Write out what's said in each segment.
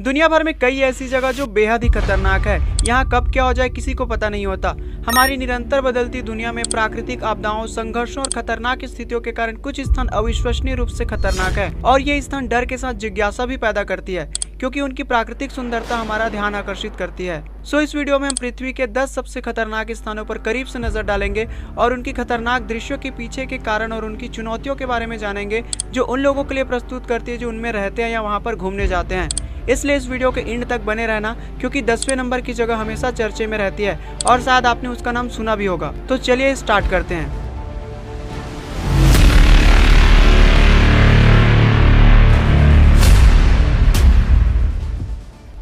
दुनिया भर में कई ऐसी जगह जो बेहद ही खतरनाक है। यहाँ कब क्या हो जाए किसी को पता नहीं होता। हमारी निरंतर बदलती दुनिया में प्राकृतिक आपदाओं, संघर्षों और खतरनाक स्थितियों के कारण कुछ स्थान अविश्वसनीय रूप से खतरनाक है और ये स्थान डर के साथ जिज्ञासा भी पैदा करती है, क्योंकि उनकी प्राकृतिक सुंदरता हमारा ध्यान आकर्षित करती है। इस वीडियो में हम पृथ्वी के 10 सबसे खतरनाक स्थानों पर करीब से नजर डालेंगे और उनकी खतरनाक दृश्यों के पीछे के कारण और उनकी चुनौतियों के बारे में जानेंगे, जो उन लोगों के लिए प्रस्तुत करती है जो उनमें रहते हैं या वहाँ पर घूमने जाते हैं। इसलिए इस वीडियो के एंड तक बने रहना, क्योंकि 10वें नंबर की जगह हमेशा चर्चे में रहती है और शायद आपने उसका नाम सुना भी होगा। तो चलिए स्टार्ट करते हैं।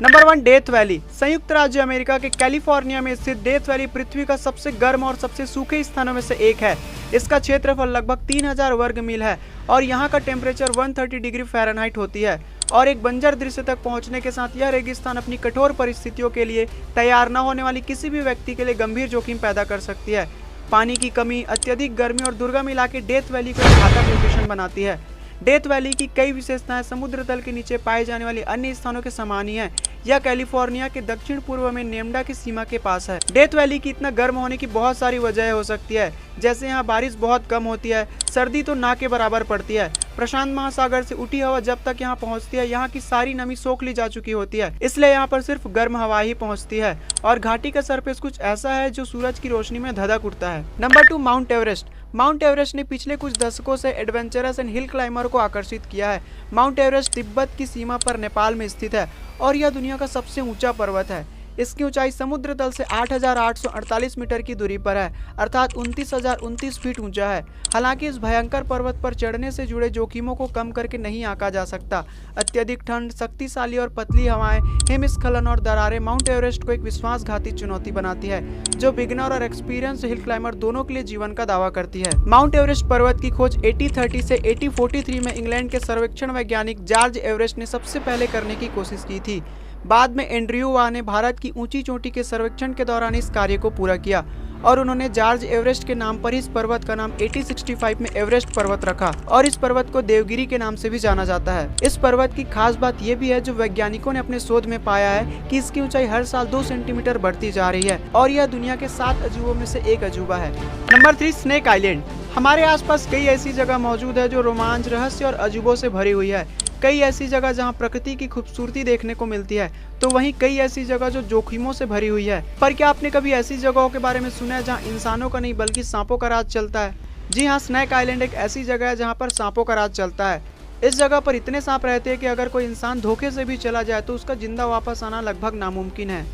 Number 1, death valley. संयुक्त राज्य अमेरिका के कैलिफोर्निया में स्थित डेथ वैली पृथ्वी का सबसे गर्म और सबसे सूखे स्थानों में से एक है। इसका क्षेत्रफल लगभग 3000 वर्ग मील है और यहाँ का टेम्परेचर 130 डिग्री फ़ारेनहाइट होती है। और एक बंजर दृश्य तक पहुँचने के साथ यह रेगिस्तान अपनी कठोर परिस्थितियों के लिए तैयार न होने वाली किसी भी व्यक्ति के लिए गंभीर जोखिम पैदा कर सकती है। पानी की कमी, अत्यधिक गर्मी और दुर्गम इलाके डेथ वैली को एक घातक लोकेशन बनाती है। डेथ वैली की कई विशेषताएं समुद्र तल के नीचे पाए जाने वाली अन्य स्थानों के समान ही है। यह कैलिफोर्निया के दक्षिण पूर्व में नेवाडा की सीमा के पास है। डेथ वैली की इतना गर्म होने की बहुत सारी वजह हो सकती है, जैसे यहाँ बारिश बहुत कम होती है, सर्दी तो ना के बराबर पड़ती है, प्रशांत महासागर से उठी हवा जब तक यहाँ पहुँचती है यहाँ की सारी नमी सोख ली जा चुकी होती है, इसलिए यहाँ पर सिर्फ गर्म हवा ही पहुँचती है। और घाटी का सरफेस कुछ ऐसा है जो सूरज की रोशनी में धधक उठता है। Number 2, mount Everest. Mount Everest ने पिछले कुछ दशकों से एडवेंचरस एंड हिल क्लाइंबर को आकर्षित किया है। माउंट एवरेस्ट तिब्बत की सीमा पर नेपाल में स्थित है और यह दुनिया का सबसे ऊंचा पर्वत है। इसकी ऊंचाई समुद्र तल से 8848 मीटर की दूरी पर है, अर्थात 29,029 फीट ऊंचा है। हालांकि इस भयंकर पर्वत पर चढ़ने से जुड़े जोखिमों को कम करके नहीं आंका जा सकता। अत्यधिक ठंड, शक्तिशाली और पतली हवाएं, हिमस्खलन और दरारें माउंट एवरेस्ट को एक विश्वासघाती चुनौती बनाती है, जो बिगिनर और एक्सपीरियंस हिल क्लाइंबर दोनों के लिए जीवन का दावा करती है। माउंट एवरेस्ट पर्वत की खोज 1830 से 1843 में इंग्लैंड के सर्वेक्षण वैज्ञानिक जॉर्ज एवरेस्ट ने सबसे पहले करने की कोशिश की थी। बाद में एंड्रयू वाह ने भारत की ऊंची चोटी के सर्वेक्षण के दौरान इस कार्य को पूरा किया और उन्होंने जॉर्ज एवरेस्ट के नाम पर इस पर्वत का नाम 1865 में एवरेस्ट पर्वत रखा और इस पर्वत को देवगिरी के नाम से भी जाना जाता है। इस पर्वत की खास बात यह भी है जो वैज्ञानिकों ने अपने शोध में पाया है कि इसकी ऊंचाई हर साल 2 सेंटीमीटर बढ़ती जा रही है और यह दुनिया के 7 अजूबों में से एक अजूबा है। Number 3, snake island. हमारे आसपास कई ऐसी जगह मौजूद है जो रोमांच, रहस्य और अजूबों से भरी हुई है। कई ऐसी जगह जहां प्रकृति की खूबसूरती देखने को मिलती है, तो वहीं कई ऐसी जगह जो जोखिमों से भरी हुई है। पर क्या आपने कभी ऐसी जगहों के बारे में सुना है जहां इंसानों का नहीं बल्कि सांपों का राज चलता है? जी हाँ, स्नेक आइलैंड एक ऐसी जगह है जहां पर सांपों का राज चलता है। इस जगह पर इतने सांप रहते हैं कि अगर कोई इंसान धोखे से भी चला जाए तो उसका जिंदा वापस आना लगभग नामुमकिन है।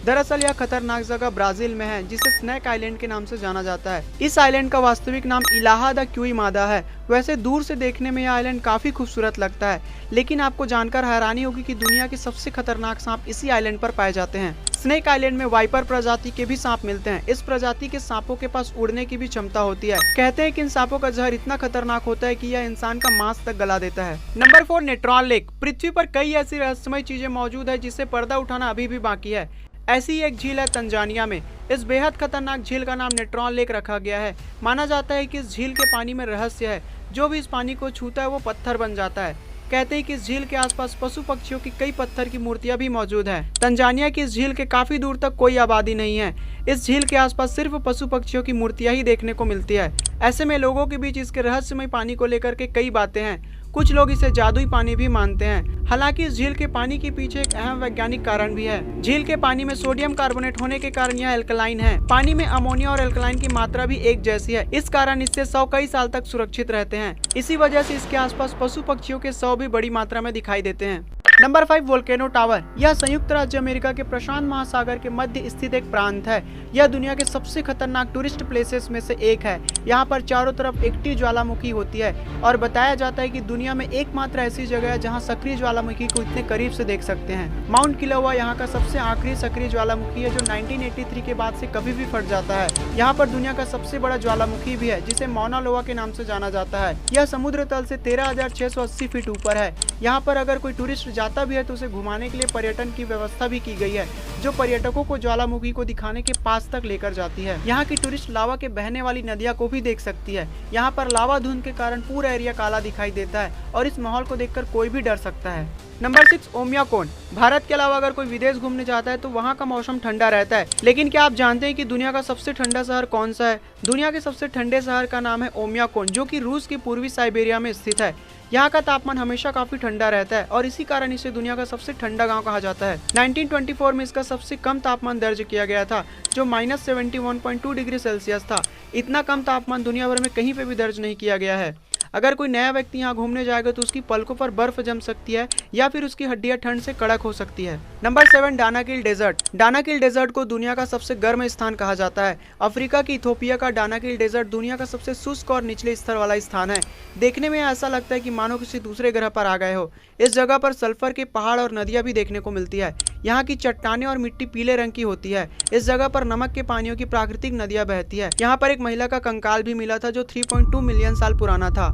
दरअसल यह खतरनाक जगह ब्राजील में है, जिसे स्नेक आइलैंड के नाम से जाना जाता है। इस आइलैंड का वास्तविक नाम इलाहा द क्यूईमादा है। वैसे दूर से देखने में यह आइलैंड काफी खूबसूरत लगता है, लेकिन आपको जानकर हैरानी होगी कि दुनिया के सबसे खतरनाक सांप इसी आइलैंड पर पाए जाते हैं। स्नेक आइलैंड में वाइपर प्रजाति के भी सांप मिलते हैं। इस प्रजाति के सांपों के पास उड़ने की भी क्षमता होती है। कहते हैं कि इन सांपों का जहर इतना खतरनाक होता है कि यह इंसान का मांस तक गला देता है। Number 4, Natron lake. पृथ्वी पर कई ऐसी रहस्यमय चीजें मौजूद है जिससे पर्दा उठाना अभी भी बाकी है। ऐसी ही एक झील है तंजानिया में। इस बेहद खतरनाक झील का नाम नेट्रॉन लेक रखा गया है। माना जाता है कि इस झील के पानी में रहस्य है। जो भी इस पानी को छूता है वो पत्थर बन जाता है। कहते हैं कि इस झील के आसपास पशु पक्षियों की कई पत्थर की मूर्तियां भी मौजूद हैं। तंजानिया की इस झील के काफी दूर तक कोई आबादी नहीं है। इस झील के आसपास सिर्फ पशु पक्षियों की मूर्तियां ही देखने को मिलती है। ऐसे में लोगों के बीच इसके रहस्यमय पानी को लेकर के कई बातें हैं। कुछ लोग इसे जादुई पानी भी मानते हैं। हालांकि इस झील के पानी के पीछे एक अहम वैज्ञानिक कारण भी है। झील के पानी में सोडियम कार्बोनेट होने के कारण यह एल्कलाइन है। पानी में अमोनिया और एल्कलाइन की मात्रा भी एक जैसी है। इस कारण इससे शव कई साल तक सुरक्षित रहते हैं। इसी वजह से इसके आसपास पशु पक्षियों के शव भी बड़ी मात्रा में दिखाई देते हैं। Number 5, volcano tower. यह संयुक्त राज्य अमेरिका के प्रशांत महासागर के मध्य स्थित एक प्रांत है। यह दुनिया के सबसे खतरनाक टूरिस्ट प्लेसेस में से एक है। यहाँ पर चारों तरफ एक्टिव ज्वालामुखी होती है और बताया जाता है कि दुनिया में एकमात्र ऐसी जगह है जहाँ सक्रिय ज्वालामुखी को इतने करीब से देख सकते हैं। माउंट किलोवा यहाँ का सबसे आखिरी सक्रिय ज्वालामुखी है, जो 1983 के बाद से कभी भी फट जाता है। यहाँ पर दुनिया का सबसे बड़ा ज्वालामुखी भी है, जिसे मौना लोवा के नाम से जाना जाता है। यह समुद्र तल से 13,680 फीट ऊपर है। यहाँ पर अगर कोई टूरिस्ट आता भी है तो उसे घुमाने के लिए पर्यटन की व्यवस्था भी की गई है, जो पर्यटकों को ज्वालामुखी को दिखाने के पास तक लेकर जाती है। यहाँ की टूरिस्ट लावा के बहने वाली नदियाँ को भी देख सकती है। यहाँ पर लावा धुंध के कारण पूरा एरिया काला दिखाई देता है और इस माहौल को देखकर कोई भी डर सकता है। नंबर 6, ओमियाकोन। भारत के अलावा अगर कोई विदेश घूमने जाता है तो वहाँ का मौसम ठंडा रहता है, लेकिन क्या आप जानते हैं कि दुनिया का सबसे ठंडा शहर कौन सा है? दुनिया के सबसे ठंडे शहर का नाम है ओमियाकोन, जो कि रूस की पूर्वी साइबेरिया में स्थित है। यहाँ का तापमान हमेशा काफी ठंडा रहता है और इसी कारण इसे दुनिया का सबसे ठंडा गांव कहा जाता है। 1924 में इसका सबसे कम तापमान दर्ज किया गया था, जो -71.2 डिग्री सेल्सियस था। इतना कम तापमान दुनिया भर में कहीं पे भी दर्ज नहीं किया गया है। अगर कोई नया व्यक्ति यहाँ घूमने जाएगा तो उसकी पलकों पर बर्फ जम सकती है या फिर उसकी हड्डियां ठंड से कड़क हो सकती है। Number 7, Danakil desert. Danakil desert को दुनिया का सबसे गर्म स्थान कहा जाता है। अफ्रीका की इथोपिया का डानाकिल डेजर्ट दुनिया का सबसे शुष्क और निचले स्तर वाला स्थान है। देखने में ऐसा लगता है कि मानो किसी दूसरे ग्रह पर आ गए हो। इस जगह पर सल्फर के पहाड़ और नदियां भी देखने को मिलती है। यहाँ की चट्टानें और मिट्टी पीले रंग की होती है। इस जगह पर नमक के पानियों की प्राकृतिक नदियां बहती है। यहाँ पर एक महिला का कंकाल भी मिला था जो 3.2 मिलियन साल पुराना था।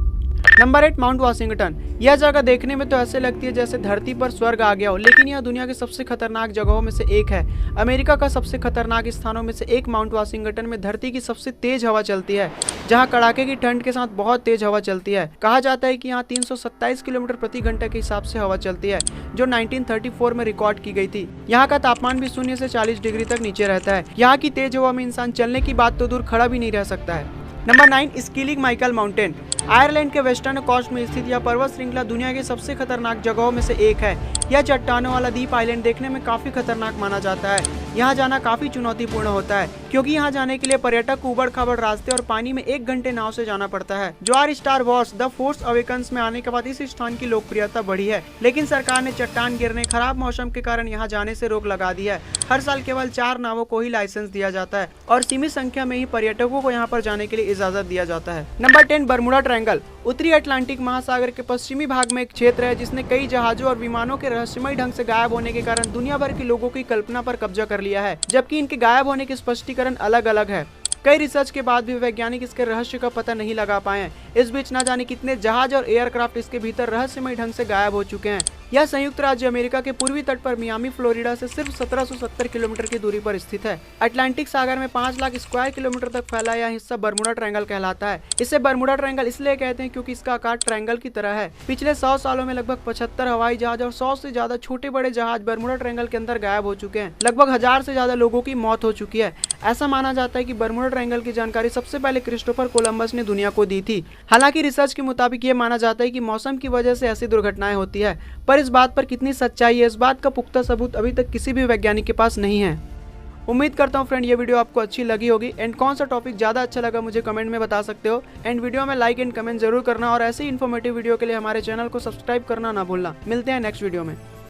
Number 8, mount Washington. यह जगह देखने में तो ऐसे लगती है जैसे धरती पर स्वर्ग आ गया हो, लेकिन यह दुनिया के सबसे खतरनाक जगहों में से एक है। अमेरिका का सबसे खतरनाक स्थानों में से एक माउंट वाशिंगटन में धरती की सबसे तेज हवा चलती है, जहां कड़ाके की ठंड के साथ बहुत तेज हवा चलती है। कहा जाता है कि यहाँ 327 किलोमीटर प्रति घंटे के हिसाब से हवा चलती है, जो 1934 में रिकॉर्ड की गई थी। यहाँ का तापमान भी 0 से 40 डिग्री तक नीचे रहता है। यहाँ की तेज हवा में इंसान चलने की बात तो दूर, खड़ा भी नहीं रह सकता है। Number 9, skilling Michael mountain. Ireland के वेस्टर्न कोस्ट में स्थित यह पर्वत श्रृंखला दुनिया की सबसे खतरनाक जगहों में से एक है। यह चट्टानों वाला द्वीप आइलैंड देखने में काफी खतरनाक माना जाता है। यहाँ जाना काफी चुनौतीपूर्ण होता है, क्योंकि यहाँ जाने के लिए पर्यटक को उबड़-खाबड़ रास्ते और पानी में 1 घंटे नाव से जाना पड़ता है। ज्वार Star Wars the Force Awakens में आने के बाद इस स्थान की लोकप्रियता बढ़ी है, लेकिन सरकार ने चट्टान गिरने, खराब मौसम के कारण यहाँ जाने से रोक लगा दी है। हर साल केवल 4 नावों को ही लाइसेंस दिया जाता है और सीमित संख्या में ही पर्यटकों को यहाँ पर जाने के लिए इजाजत दिया जाता है। Number 10, Bermuda triangle. उत्तरी अटलांटिक महासागर के पश्चिमी भाग में एक क्षेत्र है जिसने कई जहाजों और विमानों के रहस्यमय ढंग से गायब होने के कारण दुनिया भर के लोगों की कल्पना पर कब्जा कर लिया है, जबकि इनके गायब होने के स्पष्टीकरण अलग अलग है। कई रिसर्च के बाद भी वैज्ञानिक इसके रहस्य का पता नहीं लगा पाए हैं। इस बीच न जाने कितने जहाज और एयरक्राफ्ट इसके भीतर रहस्यमय ढंग से गायब हो चुके हैं। यह संयुक्त राज्य अमेरिका के पूर्वी तट पर मियामी, फ्लोरिडा से सिर्फ 1770 किलोमीटर की दूरी पर स्थित है। अटलांटिक सागर में 5 लाख स्क्वायर किलोमीटर तक फैला यह हिस्सा बरमुडा ट्रायंगल कहलाता है। इसे बरमुडा ट्रायंगल इसलिए कहते हैं क्योंकि इसका आकार ट्रायंगल की तरह है। पिछले 100 सालों में लगभग 75 हवाई जहाज और 100 से ज्यादा छोटे बड़े जहाज बरमुडा ट्रायंगल के अंदर गायब हो चुके हैं। लगभग 1000 से ज्यादा लोगों की मौत हो चुकी है। ऐसा माना जाता है कि बरमुडा ट्रायंगल की जानकारी सबसे पहले क्रिस्टोफर कोलंबस ने दुनिया को दी थी। हालांकि रिसर्च के मुताबिक ये माना जाता है कि मौसम की वजह से ऐसी दुर्घटनाएं होती है, पर इस बात पर कितनी सच्चाई है, इस बात का पुख्ता सबूत अभी तक किसी भी वैज्ञानिक के पास नहीं है। उम्मीद करता हूँ फ्रेंड ये वीडियो आपको अच्छी लगी होगी। एंड कौन सा टॉपिक ज़्यादा अच्छा लगा मुझे कमेंट में बता सकते हो। एंड वीडियो में लाइक एंड कमेंट जरूर करना और ऐसे ही इन्फॉर्मेटिव वीडियो के लिए हमारे चैनल को सब्सक्राइब करना ना भूलना। मिलते हैं नेक्स्ट वीडियो में।